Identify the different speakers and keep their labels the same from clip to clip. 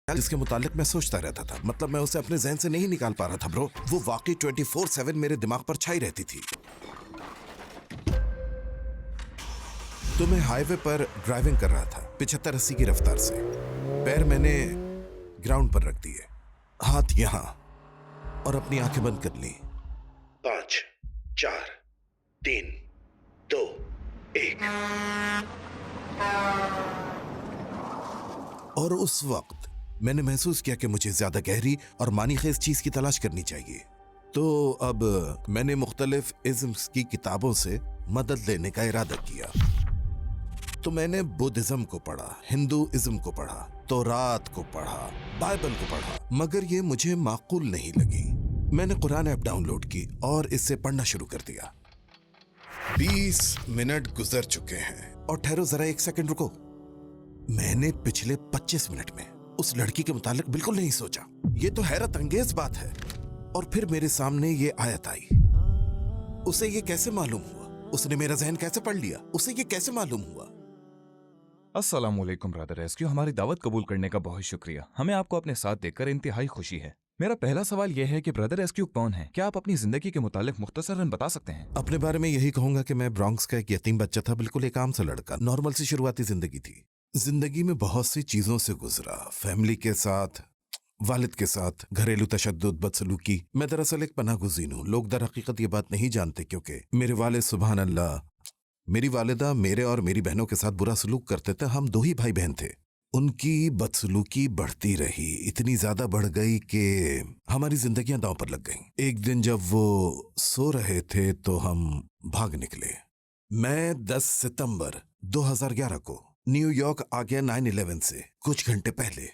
Speaker 1: जिसके मुतालिक मैं सोचता रहता था, मतलब मैं उसे अपने जहन से नहीं निकाल पा रहा था ब्रो। वो वाकई 24/7 मेरे दिमाग पर छाई रहती थी। तो मैं हाईवे पर ड्राइविंग कर रहा था 75-80 की रफ्तार से। पैर मैंने ग्राउंड पर रख दिए, हाथ यहां, और अपनी आंखें बंद कर ली। 5 4 3 2 1। और उस वक्त मैंने महसूस किया कि मुझे ज्यादा गहरी और मानीखेज चीज की तलाश करनी चाहिए। तो अब मैंने मुख्तलिफ इज़्म्स की किताबों से मदद लेने का इरादा किया। तो मैंने बुद्धिज्म को पढ़ा, हिंदुइज्म को पढ़ा, तौरात को पढ़ा, बाइबल को पढ़ा, मगर ये मुझे माकूल नहीं लगी। मैंने कुरान ऐप डाउनलोड की और इससे पढ़ना शुरू कर दिया। 20 मिनट गुजर चुके हैं। और ठहरो जरा, 1 सेकंड रुको। मैंने पिछले 25 मिनट में उस लड़की के मुतालिक बिल्कुल नहीं सोचा। ये तो हैरत अंगेज बात है। और फिर मेरे सामने ये आयत आई। उसे ये कैसे मालूम हुआ? उसने मेरा जहन कैसे पढ़ लिया? उसे ये कैसे मालूम हुआ?
Speaker 2: अस्सलाम वालेकुम ब्रदर रेस्क्यू, हमारी दावत कबूल करने का बहुत शुक्रिया। हमें आपको अपने साथ देखकर इंतहाई खुशी है। मेरा पहला सवाल यह है कि ब्रदर रेस्क्यू कौन है? क्या आप अपनी जिंदगी के मुतालिक मुख्तसरन बता सकते हैं?
Speaker 1: अपने बारे में यही कहूंगा कि मैं ब्रॉन्क्स का एक यतीम बच्चा था, बिल्कुल एक आम सा लड़का। नॉर्मल सी शुरुआती जिंदगी थी। जिंदगी में बहुत सी चीजों से गुजरा, फैमिली के साथ, वालिद के साथ, घरेलू तशद्दुद, बदसलूकी। मैं दरअसल एक पनाह गुज़ीर हूँ। लोग दर हकीकत ये बात नहीं जानते, क्योंकि मेरे वालिद सुबहान अल्लाह, मेरी वालिदा मेरे और मेरी बहनों के साथ बुरा सलूक करते थे। हम 2 ही भाई बहन थे। उनकी बदसलूकी बढ़ती रही, इतनी ज्यादा बढ़ गई कि हमारी जिंदगियां दांव पर लग गईं। एक दिन जब वो सो रहे थे तो हम भाग निकले। मैं 10 सितंबर 2011 को न्यूयॉर्क आ गया 9/11 से कुछ घंटे पहले।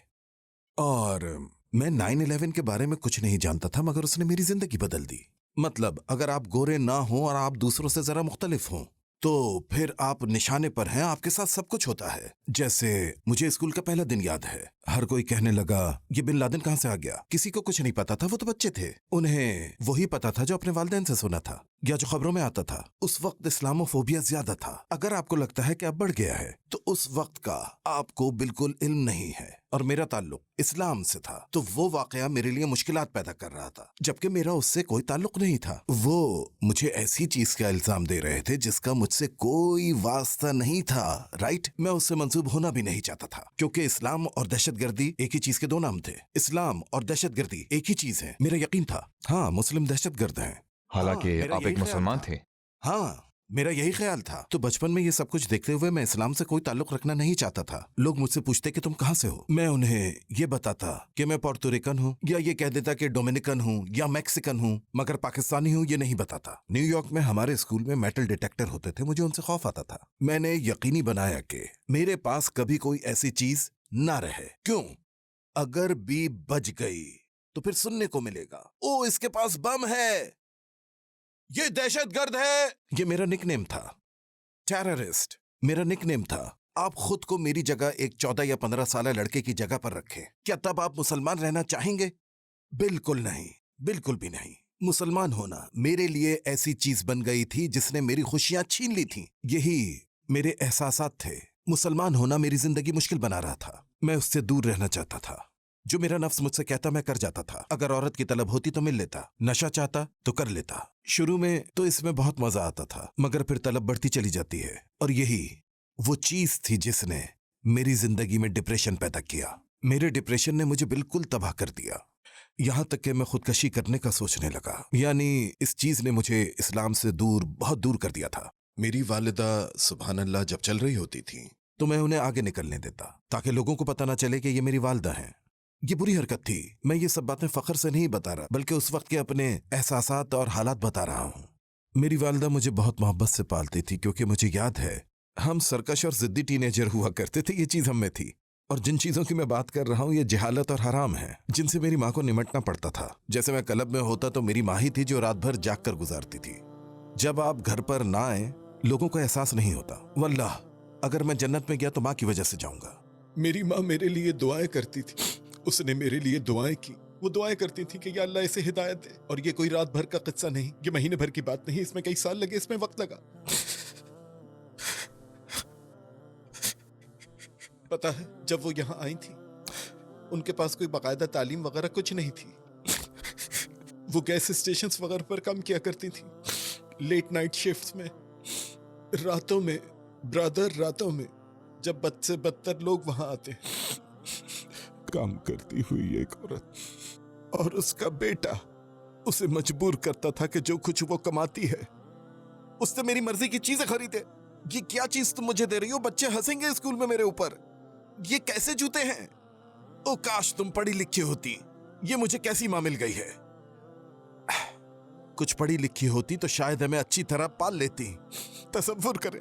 Speaker 1: और मैं 9/11 के बारे में कुछ नहीं जानता था, मगर उसने मेरी जिंदगी बदल दी। मतलब अगर आप गोरे ना हो और आप दूसरों से जरा मुख्तलिफ हों, तो फिर आप निशाने पर हैं, आपके साथ सब कुछ होता है। जैसे मुझे स्कूल का पहला दिन याद है। हर कोई कहने लगा, ये बिन लादेन कहां से आ गया? किसी को कुछ नहीं पता था, वो तो बच्चे थे। उन्हें वही पता था जो अपने वालिदैन से सुना था या जो खबरों में आता था। उस वक्त इस्लामोफोबिया ज्यादा था। अगर आपको लगता है कि अब बढ़ गया है, तो उस वक्त का आपको बिल्कुल इल्म नहीं है। और मेरा ताल्लुक इस्लाम से था, तो वो वाकया मेरे लिए मुश्किलात पैदा कर रहा था, जबकि मेरा उससे कोई ताल्लुक नहीं था। वो मुझे ऐसी चीज का इल्जाम दे रहे थे जिसका मुझसे कोई वास्ता नहीं था। राइट? मैं उससे मंसूब होना भी नहीं चाहता था, क्योंकि इस्लाम और दहशतगर्दी एक ही चीज के 2 नाम थे। इस्लाम और दहशतगर्दी एक ही चीज है। मेरा यकीन था, हाँ, मुस्लिम दहशतगर्द हैं।
Speaker 2: हालांकि
Speaker 1: मेरा
Speaker 2: आप
Speaker 1: यही
Speaker 2: एक
Speaker 1: ख्याल
Speaker 2: मुसलमान
Speaker 1: था।
Speaker 2: थे।
Speaker 1: हाँ, मेरा यही ख्याल था। तो बचपन में ये सब कुछ देखते हुए मैं इस्लाम से कोई ताल्लुक रखना नहीं चाहता था। लोग मुझसे पूछते कि तुम कहां से हो, मैं उन्हें ये बताता कि मैं पोर्टोरिकन हूँ, या ये कह देता कि डोमिनिकन हूँ या मैक्सिकन हूँ, मगर पाकिस्तानी हूँ ये नहीं बताता। न्यूयॉर्क में हमारे स्कूल में मेटल डिटेक्टर होते थे, मुझे उनसे खौफ आता था। मैंने यकीनी बनाया कि मेरे पास कभी कोई ऐसी चीज ना रहे। क्यों? अगर भी बच गई तो फिर सुनने को मिलेगा, ओ इसके पास बम है, ये दहशतगर्द है। ये मेरा निकनेम था। टेररिस्ट मेरा निकनेम था। आप खुद को मेरी जगह एक 14 या 15 साल लड़के की जगह पर रखें। क्या तब आप मुसलमान रहना चाहेंगे? बिल्कुल नहीं, बिल्कुल भी नहीं। मुसलमान होना मेरे लिए ऐसी चीज बन गई थी जिसने मेरी खुशियां छीन ली थी। यही मेरे एहसासात थे। मुसलमान होना मेरी जिंदगी मुश्किल बना रहा था। मैं उससे दूर रहना चाहता था। जो मेरा नफ्स मुझसे कहता मैं कर जाता था। अगर औरत की तलब होती तो मिल लेता, नशा चाहता तो कर लेता। शुरू में तो इसमें बहुत मजा आता था, मगर फिर तलब बढ़ती चली जाती है। और यही वो चीज थी जिसने मेरी जिंदगी में डिप्रेशन पैदा किया। मेरे डिप्रेशन ने मुझे बिल्कुल तबाह कर दिया, यहां तक कि मैं खुदकशी करने का सोचने लगा। यानी इस चीज ने मुझे इस्लाम से दूर, बहुत दूर कर दिया था। मेरी वालिदा सुभान अल्लाह जब चल रही होती थी तो मैं उन्हें आगे निकलने देता, ताकि लोगों को पता ना चले कि ये मेरी वालिदा हैं। ये बुरी हरकत थी। मैं ये सब बातें फख्र से नहीं बता रहा, बल्कि उस वक्त के अपने एहसासात और हालात बता रहा हूँ। मेरी वालिदा मुझे बहुत मोहब्बत से पालती थी, क्योंकि मुझे याद है हम सरकश और जिद्दी टीनेजर हुआ करते थे। ये चीज हम में थी। और जिन चीजों की मैं बात कर रहा हूँ ये जहालत और हराम है, जिनसे मेरी माँ को निमटना पड़ता था। जैसे मैं क्लब में होता तो मेरी माँ ही थी जो रात भर जाग कर गुजारती थी। जब आप घर पर ना आए लोगों को एहसास नहीं होता। वल्लाह अगर मैं जन्नत में गया तो माँ की वजह से जाऊंगा। मेरी माँ मेरे लिए दुआएं करती थी। उसने मेरे लिए दुआएं की। वो दुआएं करती थी कि या अल्लाह इसे हिदायत दे। और ये कोई रात भर का किस्सा नहीं, ये महीने भर की बात नहीं, इसमें कई साल लगे, इसमें वक्त लगा। पता है जब वो यहाँ आई थी ان کے پاس کوئی باقاعدہ تعلیم وغیرہ کچھ نہیں تھی. وہ گیس اسٹیشنز وغیرہ پر کام کیا کرتی تھی, لیٹ نائٹ شفٹس میں, راتوں میں. برادر, راتوں میں جب بد سے بدتر لوگ وہاں آتے ہیں. کام کرتی ہوئی ایک عورت اور اس کا بیٹا اسے مجبور کرتا تھا کہ جو کچھ وہ کماتی ہے اس سے میری مرضی کی چیزیں خریدے. یہ کیا چیز تم مجھے دے رہی ہو؟ بچے ہنسیں گے اسکول میں میرے اوپر. یہ کیسے جوتے ہیں؟ او کاش تم پڑھی لکھی ہوتی. یہ مجھے کیسی ماں مل گئی ہے؟ کچھ پڑھی لکھی ہوتی تو شاید ہمیں اچھی طرح پال لیتی. تصور کریں,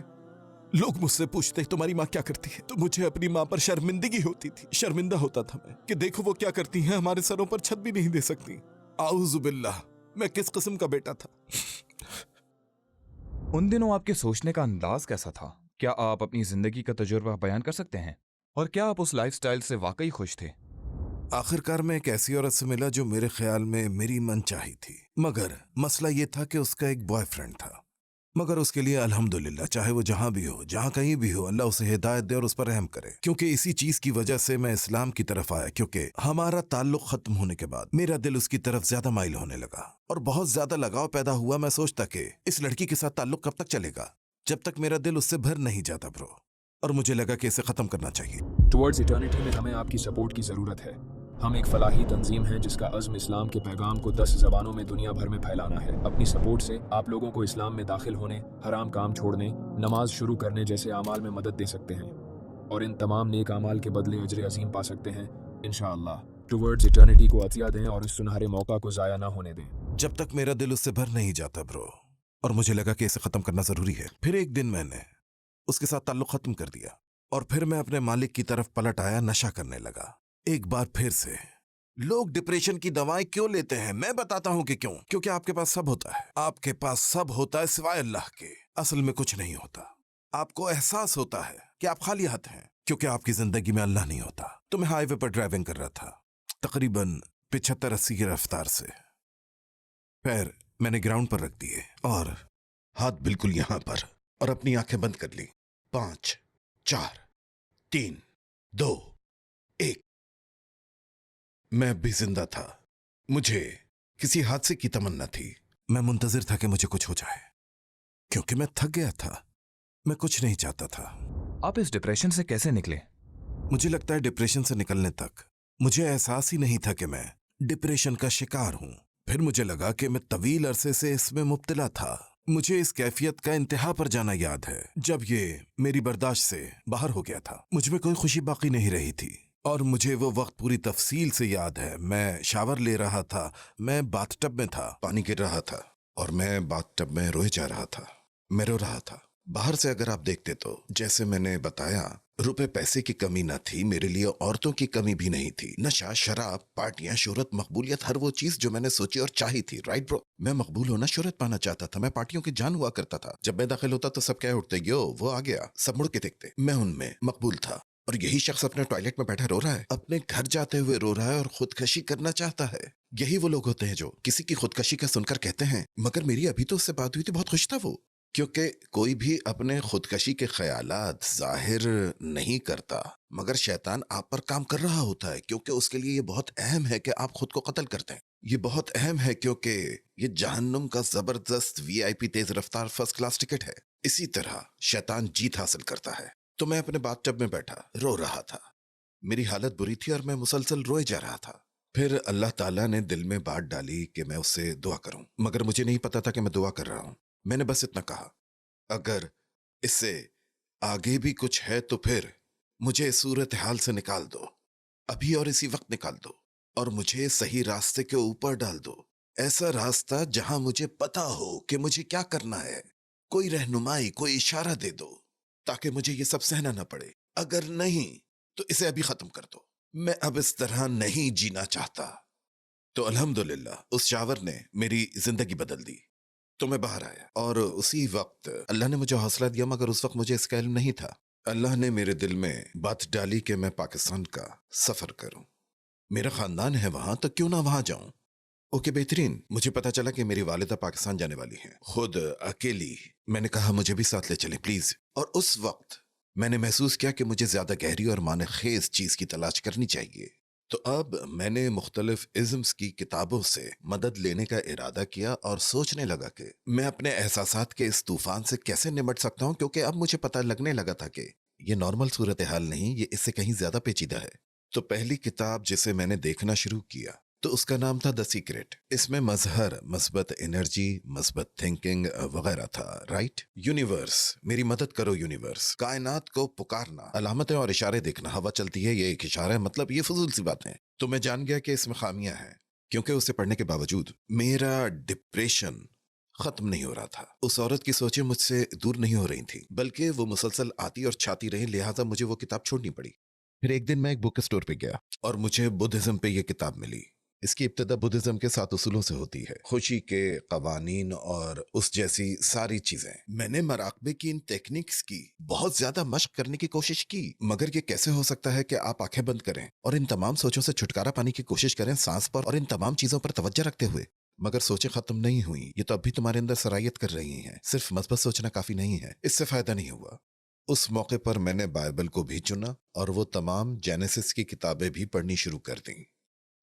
Speaker 1: لوگ مجھ سے پوچھتے تمہاری ماں کیا کرتی ہے, تو مجھے اپنی ماں پر شرمندگی ہوتی تھی. شرمندہ ہوتا تھا میں کہ دیکھو وہ کیا کرتی ہیں, ہمارے سروں پر چھت بھی نہیں دے سکتی. اعوذ باللہ, میں کس قسم کا بیٹا تھا.
Speaker 2: ان دنوں آپ کے سوچنے کا انداز کیسا تھا؟ کیا آپ اپنی زندگی کا تجربہ بیان کر سکتے ہیں؟ اور کیا آپ اس لائف سٹائل سے واقعی خوش تھے؟
Speaker 1: آخرکار میں ایک ایسی عورت سے ملا جو میرے خیال میں میری من چاہی تھی, مگر مسئلہ یہ تھا کہ اس کا ایک بوائے فرینڈ تھا. مگر اس کے لیے الحمدللہ, چاہے وہ جہاں بھی ہو, جہاں کہیں بھی ہو, اللہ اسے ہدایت دے اور اس پر رحم کرے. کیونکہ اسی چیز کی وجہ سے میں اسلام کی طرف آیا, کیونکہ ہمارا تعلق ختم ہونے کے بعد میرا دل اس کی طرف زیادہ مائل ہونے لگا اور بہت زیادہ لگاؤ پیدا ہوا. میں سوچتا کہ اس لڑکی کے ساتھ تعلق کب تک چلے گا جب تک میرا دل اس سے بھر نہیں جاتا برو, اور مجھے لگا کہ اسے ختم کرنا چاہیے.
Speaker 3: ٹورڈز ایٹرنیٹی میں ہمیں آپ کی سپورٹ کی ضرورت ہے. ہم ایک فلاحی تنظیم ہیں جس کا عزم اسلام کے پیغام کو 10 زبانوں میں دنیا بھر میں پھیلانا ہے. اپنی سپورٹ سے آپ لوگوں کو اسلام میں داخل ہونے, حرام کام چھوڑنے, نماز شروع کرنے جیسے اعمال میں مدد دے سکتے ہیں, اور ان تمام نیک اعمال کے بدلے اجر عظیم پا سکتے ہیں انشاءاللہ. ٹورڈز ایٹرنیٹی کو عطیہ دیں اور اس سنہرے موقع کو ضائع نہ ہونے دیں.
Speaker 1: جب تک میرا دل اس سے بھر نہیں جاتا برو, اور مجھے لگا کہ اسے ختم کرنا ضروری ہے. پھر ایک دن میں نے اس کے ساتھ تعلق ختم کر دیا, اور پھر میں اپنے مالک کی طرف پلٹ آیا, نشہ کرنے لگا. ایک بار پھر سے لوگ ڈپریشن کی دوائیں کیوں لیتے ہیں؟ میں بتاتا ہوں کہ کیوں. کیونکہ آپ کے پاس سب ہوتا ہے, آپ کے پاس سب ہوتا ہے سوائے اللہ کے. اصل میں کچھ نہیں ہوتا. آپ کو احساس ہوتا ہے کہ آپ خالی ہاتھ ہیں, کیونکہ آپ کی زندگی میں اللہ نہیں ہوتا. تو میں ہائی وے پر ڈرائیونگ کر رہا تھا تقریباً 75-80 کی رفتار سے. پیر میں نے گراؤنڈ پر رکھ دیے اور ہاتھ بالکل یہاں پر, اور اپنی آنکھیں بند کر لی. 5 4 3 2 1. میں اب بھی زندہ تھا. مجھے کسی حادثے کی تمنا تھی. میں منتظر تھا کہ مجھے کچھ ہو جائے, کیونکہ میں تھک گیا تھا. میں کچھ نہیں چاہتا تھا.
Speaker 2: آپ اس ڈپریشن سے کیسے نکلے؟
Speaker 1: مجھے لگتا ہے ڈپریشن سے نکلنے تک مجھے احساس ہی نہیں تھا کہ میں ڈپریشن کا شکار ہوں. پھر مجھے لگا کہ میں طویل عرصے سے اس میں مبتلا تھا. مجھے اس کیفیت کا انتہا پر جانا یاد ہے جب یہ میری برداشت سے باہر ہو گیا تھا. مجھ میں کوئی خوشی باقی نہیں رہی تھی, اور مجھے وہ وقت پوری تفصیل سے یاد ہے. میں شاور لے رہا تھا, میں باتھ ٹب میں تھا, پانی گر رہا تھا, اور میں باتھ ٹب میں روئے جا رہا تھا. میں رو رہا تھا. باہر سے اگر آپ دیکھتے تو جیسے میں نے بتایا, روپے پیسے کی کمی نہ تھی میرے لیے, عورتوں کی کمی بھی نہیں تھی. نشہ, شراب, پارٹیاں, شہرت, مقبولیت, ہر وہ چیز جو میں نے سوچی اور چاہی تھی. رائٹ برو, میں مقبول ہونا, شہرت پانا چاہتا تھا. میں پارٹیوں کی جان ہوا کرتا تھا. جب میں داخل ہوتا تو سب کہہ اٹھتے, یو وہ آ گیا. سب مڑ کے دیکھتے. میں ان میں مقبول تھا. اور یہی شخص اپنے ٹوائلٹ میں بیٹھا رو رہا ہے, اپنے گھر جاتے ہوئے رو رہا ہے اور خودکشی کرنا چاہتا ہے. یہی وہ لوگ ہوتے ہیں جو کسی کی خودکشی کا سن کر کہتے ہیں, مگر میری ابھی تو اس سے بات ہوئی تھی, بہت خوش تھا وہ. کیونکہ کوئی بھی اپنے خودکشی کے خیالات ظاہر نہیں کرتا, مگر شیطان آپ پر کام کر رہا ہوتا ہے, کیونکہ اس کے لیے یہ بہت اہم ہے کہ آپ خود کو قتل کر دیں. یہ بہت اہم ہے کیونکہ یہ جہنم کا زبردست VIP تیز رفتار فرسٹ کلاس ٹکٹ ہے. اسی طرح شیطان جیت حاصل کرتا ہے. تو میں اپنے باتھ ٹب میں بیٹھا رو رہا تھا. میری حالت بری تھی اور میں مسلسل روئے جا رہا تھا. پھر اللہ تعالیٰ نے دل میں بات ڈالی کہ میں اس سے دعا کروں, مگر مجھے نہیں پتا تھا کہ میں دعا کر رہا ہوں. میں نے بس اتنا کہا, اگر اس سے آگے بھی کچھ ہے تو پھر مجھے اس صورتحال سے نکال دو, ابھی اور اسی وقت نکال دو, اور مجھے صحیح راستے کے اوپر ڈال دو. ایسا راستہ جہاں مجھے پتا ہو کہ مجھے کیا کرنا ہے. کوئی رہنمائی, کوئی اشارہ دے دو تاکہ مجھے یہ سب سہنا نہ پڑے. اگر نہیں تو اسے ابھی ختم کر دو. میں اب اس طرح نہیں جینا چاہتا. تو الحمدللہ اس شاور نے میری زندگی بدل دی. تو میں باہر آیا اور اسی وقت اللہ نے مجھے حوصلہ دیا, مگر اس وقت مجھے اس کا علم نہیں تھا. اللہ نے میرے دل میں بات ڈالی کہ میں پاکستان کا سفر کروں. میرا خاندان ہے وہاں, تو کیوں نہ وہاں جاؤں. اوکے بہترین. مجھے پتا چلا کہ میری والدہ پاکستان جانے والی ہیں, خود اکیلی. میں نے کہا مجھے بھی ساتھ لے چلیں پلیز. اور اس وقت میں نے محسوس کیا کہ مجھے زیادہ گہری اور معنی خیز چیز کی تلاش کرنی چاہیے. तो अब मैंने मुख्तलिफ इज़म्स की किताबों से मदद लेने का इरादा किया और सोचने लगा कि मैं अपने एहसासात के इस तूफान से कैसे निमट सकता हूँ, क्योंकि अब मुझे पता लगने लगा था कि ये नॉर्मल सूरत हाल नहीं, ये इससे कहीं ज्यादा पेचीदा है। तो पहली किताब जिसे मैंने देखना शुरू किया तो उसका नाम था द सीक्रेट। इसमें मजहर, मस्बत एनर्जी, मस्बत थिंकिंग वगैरह था। राइट, यूनिवर्स, मेरी मदद करो यूनिवर्स, कायनात को पुकारना, अलामतें और इशारे देखना, हवा चलती है ये एक इशारा है, मतलब ये फजूल सी बातें। तो मैं जान गया कि इसमें खामियां हैं, क्योंकि उसे पढ़ने के बावजूद मेरा डिप्रेशन खत्म नहीं हो रहा था। उस औरत की सोचें मुझसे दूर नहीं हो रही थी, बल्कि वो मुसलसल आती और छाती रही, लिहाजा मुझे वो किताब छोड़नी पड़ी। फिर एक दिन मैं एक बुक स्टोर पे गया और मुझे बुद्धिज्म पे ये किताब मिली। इसकी इब्तिदा बुद्धिज्म के 7 उसूलों से होती है, खुशी के कवानीन और उस जैसी सारी चीजें। मैंने मराकबे की इन टेक्निक्स की बहुत ज्यादा मशक करने की कोशिश की, मगर ये कैसे हो सकता है कि आप आंखें बंद करें और इन तमाम सोचों से छुटकारा पाने की कोशिश करें, सांस पर और इन तमाम चीजों पर तवज्जो रखते हुए, मगर सोचें खत्म नहीं हुई। ये तो अब भी तुम्हारे अंदर सरायत कर रही हैं। सिर्फ मस्बत सोचना काफी नहीं है, इससे फायदा नहीं हुआ। उस मौके पर मैंने बाइबल को भी चुना और वो तमाम जेनेसिस की किताबें भी पढ़नी शुरू कर दी।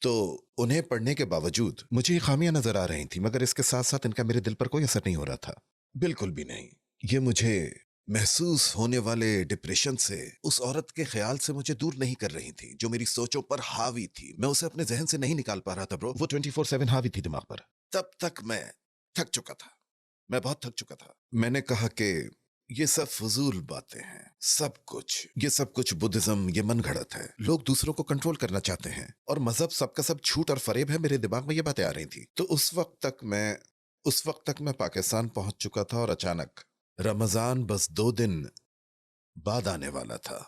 Speaker 1: तो उन्हें पढ़ने के बावजूद मुझे ये खामियां नजर आ रही थी, मगर इसके साथ साथ इनका मेरे दिल पर कोई असर नहीं हो रहा था, बिल्कुल भी नहीं। ये मुझे महसूस होने वाले डिप्रेशन से, उस औरत के ख्याल से मुझे दूर नहीं कर रही थी जो मेरी सोचों पर हावी थी। मैं उसे अपने जहन से नहीं निकाल पा रहा था ब्रो, वो 24/7 हावी थी दिमाग पर। तब तक मैं थक चुका था, मैं बहुत थक चुका था। मैंने कहा कि ये सब फजूल बातें हैं, ये सब कुछ बुद्धिज्म, ये मन घड़त है। लोग दूसरों को कंट्रोल करना चाहते हैं और मजहब सबका सब झूठ और फरेब है। मेरे दिमाग में ये बातें आ रही थी। तो उस वक्त तक मैं पाकिस्तान पहुंच चुका था और अचानक रमजान बस 2 दिन बाद आने वाला था।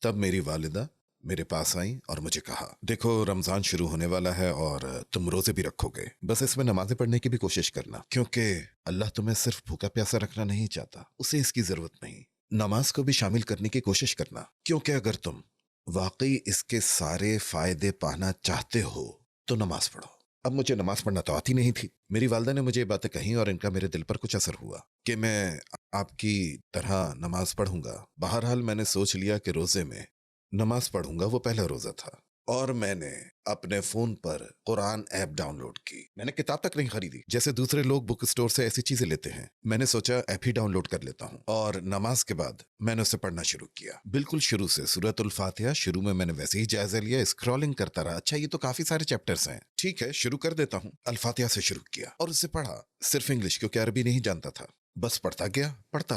Speaker 1: तब मेरी वालिदा मेरे पास आई और मुझे कहा, देखो रमजान शुरू होने वाला है और तुम रोजे भी रखोगे, बस इसमें नमाजें पढ़ने की भी कोशिश करना, क्योंकि अल्लाह तुम्हें सिर्फ भूखा प्यासा रखना नहीं चाहता, उसे इसकी जरूरत नहीं। नमाज को भी शामिल करने की कोशिश करना, क्योंकि अगर तुम वाकई इसके सारे फायदे पाना चाहते हो तो नमाज पढ़ो। अब मुझे नमाज पढ़ना तो आती नहीं थी। मेरी वालदा ने मुझे ये बातें कही और इनका मेरे दिल पर कुछ असर हुआ कि मैं आपकी तरह नमाज पढ़ूंगा। बहरहाल मैंने सोच लिया कि रोजे में नमाज पढ़ूंगा। वो पहला रोजा था और मैंने अपने फोन पर कुरान ऐप डाउनलोड की। मैंने किताब तक नहीं खरीदी, जैसे दूसरे लोग बुक स्टोर से ऐसी चीजें लेते हैं। मैंने सोचा ऐप ही डाउनलोड कर लेता हूँ और नमाज के बाद मैंने उसे पढ़ना शुरू किया, बिल्कुल शुरू से। सूरतुल फातिहा शुरू में मैंने वैसे ही जायजा लिया, स्क्रॉलिंग करता रहा। अच्छा, ये तो काफी सारे चैप्टर्स हैं, ठीक है शुरू कर देता हूँ। अल फातिहा से शुरू किया और उसे पढ़ा, सिर्फ इंग्लिश, क्योंकि अरबी नहीं जानता था। बस पढ़ता गया, पढ़ता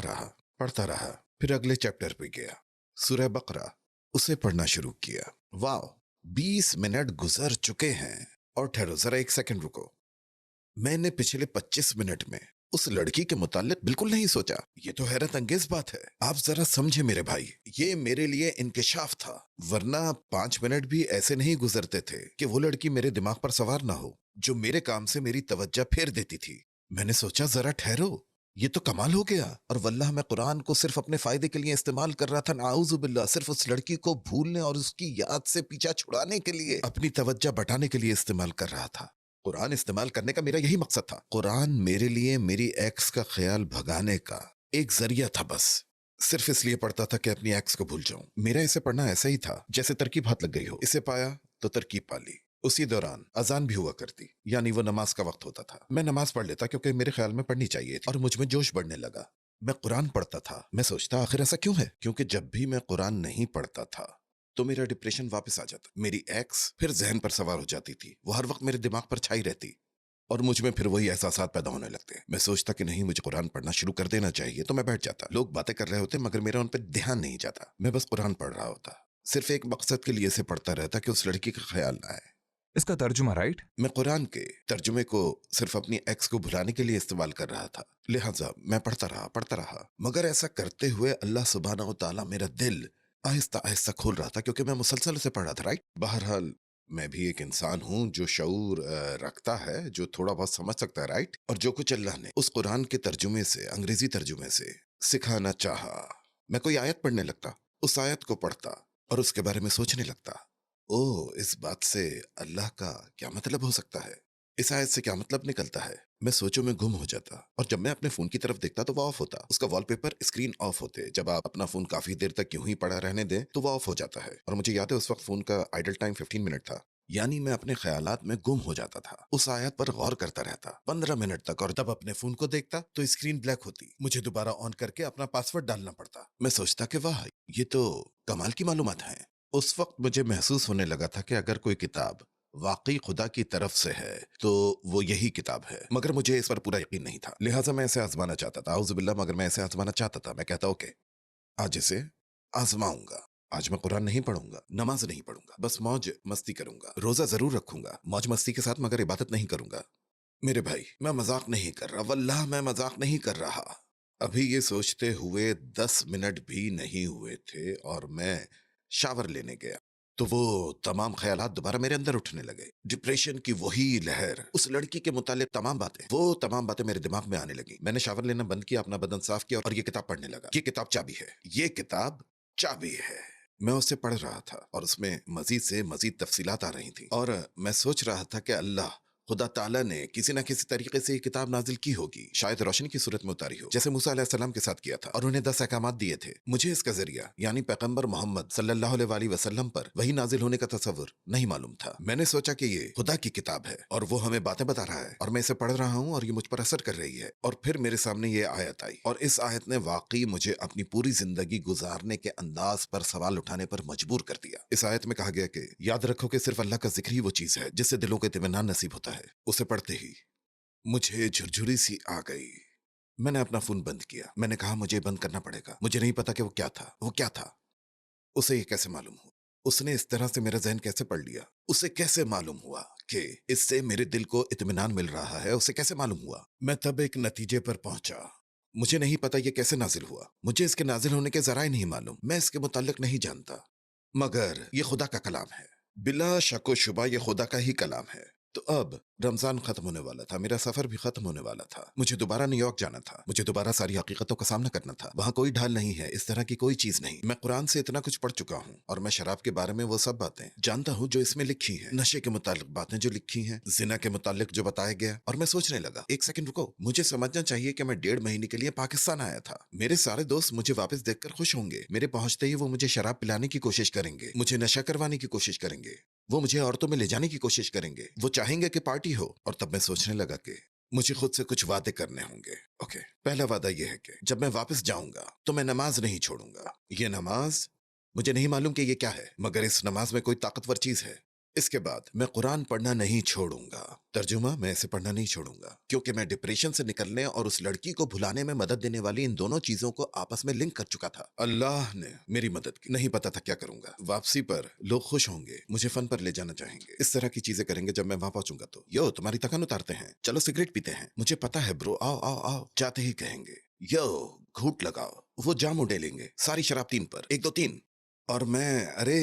Speaker 1: रहा। फिर अगले चैप्टर पे गया, सूरह बकरा, उसे पढ़ना शुरू किया। वाह, 20 मिनट गुजर चुके हैं। और ठहरो जरा, एक सेकंड रुको। मैंने पिछले 25 मिनट में उस लड़की के मुताल्लिक बिल्कुल नहीं सोचा। ये तो हैरत अंगेज बात है। आप जरा समझे मेरे भाई, ये मेरे लिए इंकिशाफ था, वरना 5 मिनट भी ऐसे नहीं गुजरते थे कि वो लड़की मेरे दिमाग पर सवार ना हो, जो मेरे काम से मेरी तवज्जो फेर देती थी। मैंने सोचा जरा ठहरो, ये तो कमाल हो गया। और वल्लाह मैं कुरान को सिर्फ अपने फायदे के लिए इस्तेमाल कर रहा था, नाउज़ु बिल्लाह, सिर्फ उस लड़की को भूलने और उसकी याद से पीछा छुड़ाने के लिए, अपनी तवज्जो बटाने के लिए इस्तेमाल कर रहा था। कुरान इस्तेमाल करने का मेरा यही मकसद था। कुरान मेरे लिए मेरी एक्स का ख्याल भगाने का एक जरिया था, बस सिर्फ इसलिए पढ़ता था कि अपनी एक्स को भूल जाऊं। मेरा इसे पढ़ना ऐसा ही था जैसे तरकीब हाथ लग गई हो। इसे पाया तो तरकीब पा ली। उसी दौरान अजान भी हुआ करती, यानी वो नमाज का वक्त होता था। मैं नमाज पढ़ लेता क्योंकि मेरे ख्याल में पढ़नी चाहिए थी और मुझ में जोश बढ़ने लगा। मैं कुरान पढ़ता था। मैं सोचता आखिर ऐसा क्यों है, क्योंकि जब भी मैं कुरान नहीं पढ़ता था तो मेरा डिप्रेशन वापस आ जाता। मेरी एक्स फिर जहन पर सवार हो जाती थी, वो हर वक्त मेरे दिमाग पर छाई रहती और मुझ में फिर वही एहसासात पैदा होने लगते। मैं सोचता कि नहीं, मुझे कुरान पढ़ना शुरू कर देना चाहिए, तो मैं बैठ जाता। लोग बातें कर रहे होते मगर मेरा उन पर ध्यान नहीं जाता। मैं बस कुरान पढ़ रहा होता, सिर्फ एक मकसद के लिए इसे पढ़ता रहता कि उस लड़की का ख्याल ना आए।
Speaker 2: इसका तर्जुमा राइट?
Speaker 1: मैं कुरान के तर्जुमे को सिर्फ अपनी एक्स को भुलाने के लिए इस्तेमाल कर रहा था, लिहाजा मैं पढ़ता रहा। मगर ऐसा करते हुए अल्लाह सुब्हानहू व तआला मेरा दिल आहिस्ता आहिस्ता खोल रहा था, क्योंकि मैं मुसलसल उसे पढ़ रहा था। राइट, बहरहाल मैं भी एक इंसान हूँ जो शऊर रखता है, जो थोड़ा बहुत समझ सकता है। राइट, और जो कुछ अल्लाह ने उस कुरान के तर्जुमे से, अंग्रेजी तर्जुमे से सिखाना चाहा, मैं कोई आयत पढ़ने लगता, उस आयत को पढ़ता और उसके बारे में सोचने लगता। ओह, इस बात से अल्लाह का क्या मतलब हो सकता है, इस आयत से क्या मतलब निकलता है। मैं सोचों में गुम हो जाता और जब मैं अपने फोन की तरफ देखता तो वो ऑफ होता, उसका वॉलपेपर स्क्रीन ऑफ होते। जब आप अपना फोन काफी देर तक यूं ही पड़ा रहने दें तो वो ऑफ हो जाता है। और मुझे याद है उस वक्त फोन का आइडल टाइम 15 मिनट था, यानी मैं अपने ख्यालात में गुम हो जाता था। उस आयत पर गौर करता रहता 15 मिनट तक और तब अपने फोन को देखता तो स्क्रीन ब्लैक होती, मुझे दोबारा ऑन करके अपना पासवर्ड डालना पड़ता। मैं सोचता कि वाह, ये तो कमाल की मालूमात है। उस वक्त मुझे महसूस होने लगा था कि अगर कोई किताब वाकई खुदा की तरफ से है तो वो यही किताब है, मगर मुझे इस पर पूरा यकीन नहीं था, लिहाजा मैं इसे आजमाना चाहता था। आउज़ुबिल्लाह, मगर मैं इसे आजमाना चाहता था। मैं कहता ओके, आज इसे आजमाऊंगा। आज मैं कुरान नहीं पढ़ूंगा, नमाज नहीं पढ़ूंगा, बस मौज मस्ती करूंगा। रोजा जरूर रखूंगा मौज मस्ती के साथ, मगर इबादत नहीं करूंगा। मेरे भाई, मैं मजाक नहीं कर रहा, वल्लाह मैं मजाक नहीं कर रहा। अभी ये सोचते हुए 10 मिनट भी नहीं हुए थे और मैं शावर लेने गया तो वो तमाम ख्यालात दोबारा मेरे अंदर उठने लगे। डिप्रेशन की वही लहर, उस लड़की के मुतालिक तमाम बातें, वो तमाम बातें मेरे दिमाग में आने लगी। मैंने शावर लेना बंद किया, अपना बदन साफ किया और ये किताब पढ़ने लगा। ये किताब चाबी है, ये किताब चाबी है। मैं उसे पढ़ रहा था और उसमें मजीद से मजीद तफसीलात आ रही थी और मैं सोच रहा था कि अल्लाह खुदा ताला ने किसी न किसी तरीके से ये किताब नाजिल की होगी, शायद रोशनी की सूरत में उतारी हो, जैसे मूसा अलैहिस्सलाम के साथ किया था और उन्हें 10 अहकामात दिए थे। मुझे इसका जरिया यानी पैगंबर मोहम्मद सल्लल्लाहु अलैहि वसल्लम पर वही नाजिल होने का तसव्वुर नहीं मालूम था। मैंने सोचा कि ये खुदा की किताब है और वो हमें बातें बता रहा है और मैं इसे पढ़ रहा हूँ और ये मुझ पर असर कर रही है। और फिर मेरे सामने ये आयत आई और इस आयत ने वाकई मुझे अपनी पूरी जिंदगी गुजारने के अंदाज पर सवाल उठाने पर मजबूर कर दिया। इस आयत में कहा गया कि याद रखो कि सिर्फ अल्लाह का जिक्र ही वो चीज है जिससे दिलों को इत्मीनान नसीब होता है। उसे पढ़ते ही मुझे झुरझुरी सी आ गई। मैंने अपना फोन बंद किया। मैंने कहा मुझे बंद करना पड़ेगा। मुझे नहीं पता कि वो क्या था, वो क्या था। उसे ये कैसे मालूम हुआ? उसने इस तरह से मेरा जहन कैसे पढ़ लिया? उसे कैसे मालूम हुआ कि इससे मेरे दिल को इत्मीनान मिल रहा है? उसे कैसे मालूम हुआ? मैं तब एक नतीजे पर पहुंचा। मुझे नहीं पता ये कैसे नाजिल हुआ, मुझे इसके नाजिल होने के जराए नहीं मालूम, मैं इसके मुताल्लिक नहीं जानता, मगर ये खुदा का कलाम है। बिला शक व शुबा ये खुदा का ही कलाम है। तो अब रमजान खत्म होने वाला था, मेरा सफर भी खत्म होने वाला था, मुझे दोबारा न्यूयॉर्क जाना था, मुझे दोबारा सारी हकीकतों का सामना करना था। वहां कोई ढाल नहीं है, इस तरह की कोई चीज नहीं। मैं कुरान से इतना कुछ पढ़ चुका हूँ और मैं शराब के बारे में वो सब बातें जानता हूँ जो इसमें लिखी हैं, नशे के मुतालिक बातें जो लिखी हैं, जिना के मुतालिक जो बताया गया। और मैं सोचने लगा, एक सेकंड रुको, मुझे समझना चाहिए कि मैं 1.5 महीने के लिए पाकिस्तान आया था। मेरे सारे दोस्त मुझे वापस देखकर खुश होंगे। मेरे पहुंचते ही वो मुझे शराब पिलाने की कोशिश करेंगे, मुझे नशा करवाने की कोशिश करेंगे, वो मुझे औरतों में ले जाने की कोशिश करेंगे, वो चाहेंगे कि पार्टी हो। और तब मैं सोचने लगा कि मुझे खुद से कुछ वादे करने होंगे। ओके, पहला वादा यह है कि जब मैं वापस जाऊंगा तो मैं नमाज नहीं छोड़ूंगा। ये नमाज, मुझे नहीं मालूम कि ये क्या है, मगर इस नमाज में कोई ताकतवर चीज है। इसके बाद मैं कुरान पढ़ना नहीं छोड़ूंगा। तर्जुमा, मैं इसे पढ़ना नहीं छोड़ूंगा क्योंकि मैं डिप्रेशन से निकलने और उस लड़की को भुलाने में मदद देने वाली इन दोनों चीजों को आपस में लिंक कर चुका था। अल्लाह ने मेरी मदद की। नहीं पता था क्या करूंगा। वापसी पर लोग खुश होंगे, मुझे फन पर ले जाना चाहेंगे, इस तरह की चीजें करेंगे। जब मैं वहां पहुंचूंगा तो यो तुम्हारी थकान उतारते हैं, चलो सिगरेट पीते हैं। मुझे पता है ब्रो, आओ आओ आओ। जाते ही कहेंगे यो घूट लगाओ, वो जाम उड़ेलेंगे, सारी शराब 3 पर, 1 2 3। और मैं, अरे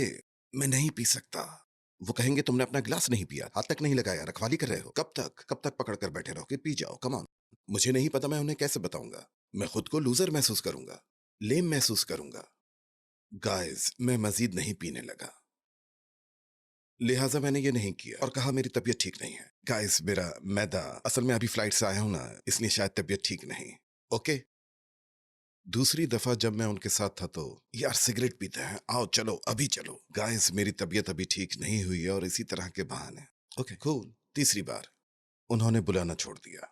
Speaker 1: मैं नहीं पी सकता। वो कहेंगे तुमने अपना गिलास नहीं पिया, हाथ तक नहीं लगाया, रखवाली कर रहे हो, कब तक पकड़ कर बैठे रहोगे? पी जाओ, कम ऑन। मुझे नहीं पता मैं उन्हें कैसे बताऊंगा। मैं खुद को लूजर महसूस करूंगा, लेम महसूस करूंगा। गाइस, मैं मजीद नहीं पीने लगा, लिहाजा मैंने ये नहीं किया और कहा मेरी तबीयत ठीक नहीं है। गाइस, मेरा मैदा, असल में अभी फ्लाइट से आया हूं ना, इसलिए शायद तबीयत ठीक नहीं। ओके। दूसरी दफा जब मैं उनके साथ था तो, यार सिगरेट पीते हैं, आओ चलो अभी चलो। गाइस, मेरी तबीयत अभी ठीक नहीं हुई है और इसी तरह के बहाने। Okay cool. तीसरी बार उन्होंने बुलाना छोड़ दिया,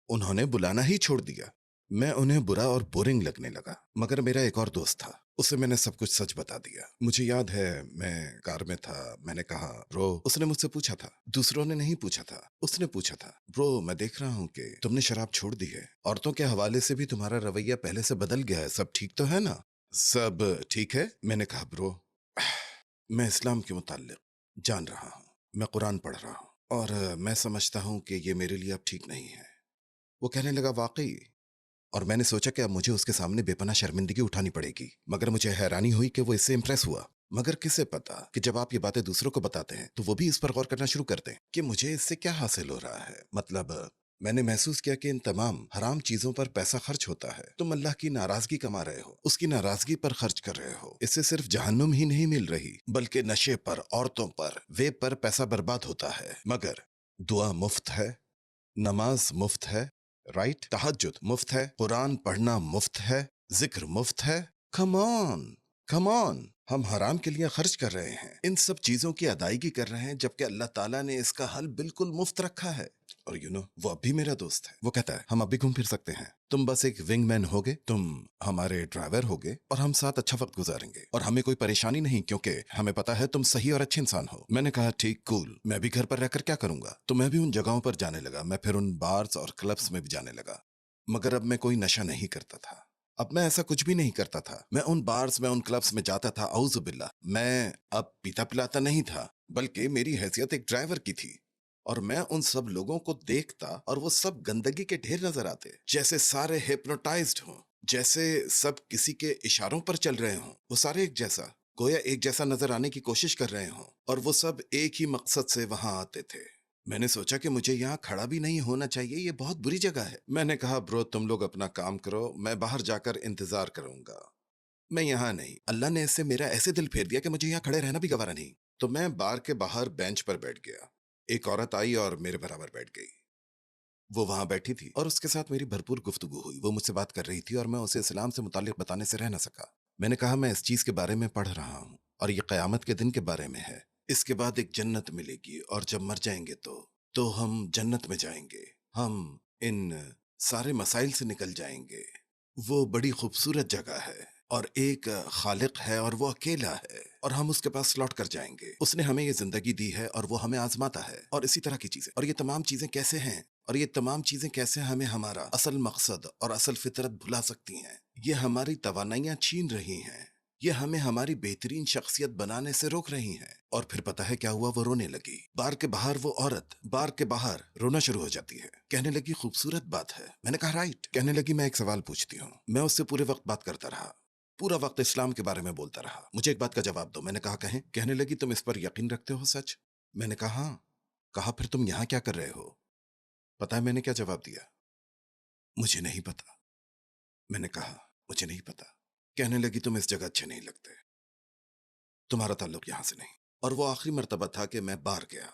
Speaker 1: उन्होंने बुलाना ही छोड़ दिया। मैं उन्हें बुरा और बोरिंग लगने लगा, मगर मेरा एक और दोस्त था, उसे मैंने सब कुछ सच बता दिया। मुझे याद है मैं कार में था, मैंने कहा ब्रो, उसने मुझसे पूछा था, दूसरों ने नहीं पूछा था, उसने पूछा था, ब्रो मैं देख रहा हूँ कि तुमने शराब छोड़ दी है, औरतों के हवाले से भी तुम्हारा रवैया पहले से बदल गया है, सब ठीक तो है ना? सब ठीक है। मैंने कहा ब्रो, मैं इस्लाम के मुताल्लिक जान रहा हूँ, मैं कुरान पढ़ रहा हूँ और मैं समझता हूँ कि ये मेरे लिए अब ठीक नहीं है। वो कहने लगा वाकई। और मैंने सोचा कि अब मुझे उसके सामने बेपनाह शर्मिंदगी उठानी पड़ेगी, मगर मुझे हैरानी हुई कि वो इससे इंप्रेस हुआ। मगर किसे पता कि जब आप ये बातें दूसरों को बताते हैं तो वो भी इस पर गौर करना शुरू करते हैं कि मुझे इससे क्या हासिल हो रहा है। मतलब मैंने महसूस किया कि इन तमाम हराम चीजों पर पैसा खर्च होता है, तुम अल्लाह की नाराजगी कमा रहे हो, उसकी नाराजगी पर खर्च कर रहे हो। इससे सिर्फ जहन्नुम ही नहीं मिल रही, बल्कि नशे पर, औरतों पर, वेब पर पैसा बर्बाद होता है। मगर दुआ मुफ्त है, नमाज मुफ्त है, राइट? तहज्जुद मुफ्त है, कुरान पढ़ना मुफ्त है, जिक्र मुफ्त है। कम ऑन, हम हराम के लिए खर्च कर रहे हैं, इन सब चीजों की अदायगी कर रहे हैं, जबकि अल्लाह ताला ने इसका हल बिल्कुल मुफ्त रखा है। और वो अब भी मेरा दोस्त है। वो कहता है हम अब भी घूम फिर सकते हैं, तुम बस एक विंगमैन होगे, तुम हमारे ड्राइवर होगे और हम साथ अच्छा वक्त गुजारेंगे और हमें कोई परेशानी नहीं, क्योंकि हमें पता है तुम सही और अच्छे इंसान हो। मैंने कहा ठीक, कूल, मैं भी घर पर रहकर क्या करूंगा? तो मैं भी उन जगहों पर जाने लगा, मैं फिर उन बार्स और क्लब्स में भी जाने लगा। मगर अब मैं कोई नशा नहीं करता था, अब मैं ऐसा कुछ भी नहीं करता था। मैं उन बार्स में, उन क्लब्स में जाता था, औज़ु बिल्लाह, मैं अब पीता पिलाता नहीं था, बल्कि मेरी हैसियत एक ड्राइवर की थी। और मैं उन सब लोगों को देखता और वो सब गंदगी के ढेर नजर आते, जैसे सारे हिप्नोटाइज्ड हों, जैसे सब किसी के इशारों पर चल रहे हों। वो सारे एक जैसा, गोया एक जैसा नजर आने की कोशिश कर रहे हों, और वो सब एक ही मकसद से वहां आते थे। मैंने सोचा कि मुझे यहाँ खड़ा भी नहीं होना चाहिए, ये बहुत बुरी जगह है। मैंने कहा ब्रो, तुम लोग अपना काम करो, मैं बाहर जाकर इंतजार करूंगा, मैं यहाँ नहीं। अल्लाह ने इससे मेरा ऐसे दिल फेर दिया कि मुझे यहाँ खड़े रहना भी गवारा नहीं। तो मैं बार के बाहर बेंच पर बैठ गया। एक औरत आई और मेरे बराबर बैठ गई। वो वहां बैठी थी और उसके साथ मेरी भरपूर गुफ्तगू हुई। वो मुझसे बात कर रही थी और मैं उसे इस्लाम से मुताल्लिक बताने से रह न सका। मैंने कहा मैं इस चीज के बारे में पढ़ रहा हूँ और ये कयामत के दिन के बारे में है। इसके बाद एक जन्नत मिलेगी और जब मर जाएंगे तो हम जन्नत में जाएंगे, हम इन सारे मसाइल से निकल जाएंगे। वो बड़ी खूबसूरत जगह है और एक खालिक है और वो अकेला है और हम उसके पास लौट कर जाएंगे। उसने हमें ये जिंदगी दी है और वो हमें आजमाता है और इसी तरह की चीजें। और ये तमाम चीजें कैसे हैं और ये तमाम चीजें कैसे हमें हमारा असल मकसद और असल फितरत भुला सकती हैं। ये हमारी तवानाइयां छीन रही हैं, ये हमें हमारी बेहतरीन शख्सियत बनाने से रोक रही हैं। और फिर पता है क्या हुआ? वो रोने लगी। बार के बाहर वो औरत बार के बाहर रोना शुरू हो जाती है। कहने लगी खूबसूरत बात है। मैंने कहा राइट। कहने लगी मैं एक सवाल पूछती हूँ। मैं उससे पूरे वक्त बात करता रहा, पूरा वक्त इस्लाम के बारे में बोलता रहा। मुझे एक बात का जवाब दो। मैंने कहा कहें। कहने लगी तुम इस पर यकीन रखते हो सच? मैंने कहा हाँ। कहा फिर तुम यहाँ क्या कर रहे हो? पता है मैंने क्या जवाब दिया? मुझे नहीं पता। मैंने कहा मुझे नहीं पता। कहने लगी तुम इस जगह अच्छे नहीं लगते, तुम्हारा ताल्लुक यहां से नहीं। और वो आखिरी मर्तबा था कि मैं बाहर गया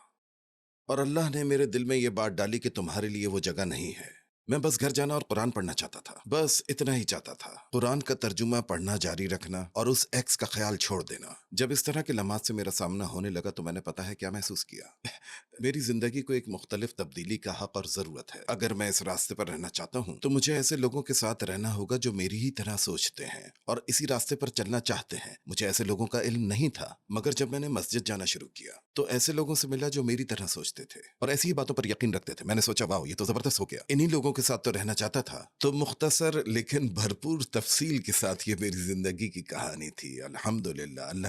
Speaker 1: और अल्लाह ने मेरे दिल में ये बात डाली कि तुम्हारे लिए वो जगह नहीं है। मैं बस घर जाना और कुरान पढ़ना चाहता था, बस इतना ही चाहता था। कुरान का तर्जुमा पढ़ना जारी रखना और उस एक्स का ख्याल छोड़ देना। जब इस तरह के लम्हात से मेरा सामना होने लगा तो मैंने पता है क्या महसूस किया। मेरी जिंदगी को एक मुख्तलिफ तब्दीली का हक और जरूरत है। अगर मैं इस रास्ते पर रहना चाहता हूँ तो मुझे ऐसे लोगों के साथ रहना होगा जो मेरी ही तरह सोचते हैं और इसी रास्ते पर चलना चाहते हैं। मुझे ऐसे लोगों का इल्म नहीं था, मगर जब मैंने मस्जिद जाना शुरू किया तो ऐसे लोगों से मिला जो मेरी तरह सोचते थे और ऐसी ही बातों पर यकीन रखते थे। मैंने सोचा वाह, ये तो जबरदस्त हो गया। इन्हीं लोगों के साथ तो रहना चाहता था। तो मुख्तसर लेकिन भरपूर तफसील के साथ ये मेरी जिंदगी की कहानी थी। अल्हम्दुलिल्लाह, अल्लाह